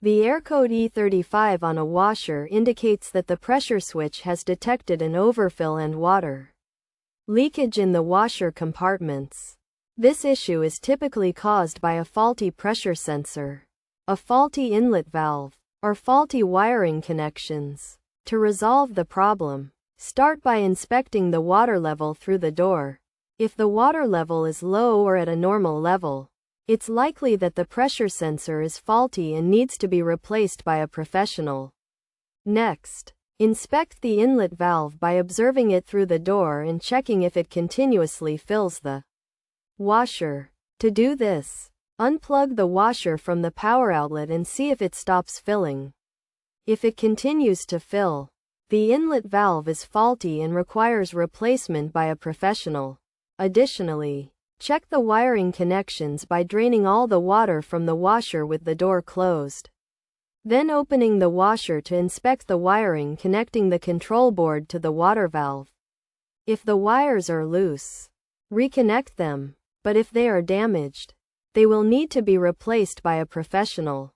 The air code E35 on a washer indicates that the pressure switch has detected an overfill and water leakage in the washer compartments. This issue is typically caused by a faulty pressure sensor, a faulty inlet valve, or faulty wiring connections. To resolve the problem, start by inspecting the water level through the door. If the water level is low or at a normal level, it's likely that the pressure sensor is faulty and needs to be replaced by a professional. Next, inspect the inlet valve by observing it through the door and checking if it continuously fills the washer. To do this, unplug the washer from the power outlet and see if it stops filling. If it continues to fill, the inlet valve is faulty and requires replacement by a professional. Additionally, check the wiring connections by draining all the water from the washer with the door closed. Then opening the washer to inspect the wiring connecting the control board to the water valve. If the wires are loose, reconnect them, but if they are damaged, they will need to be replaced by a professional.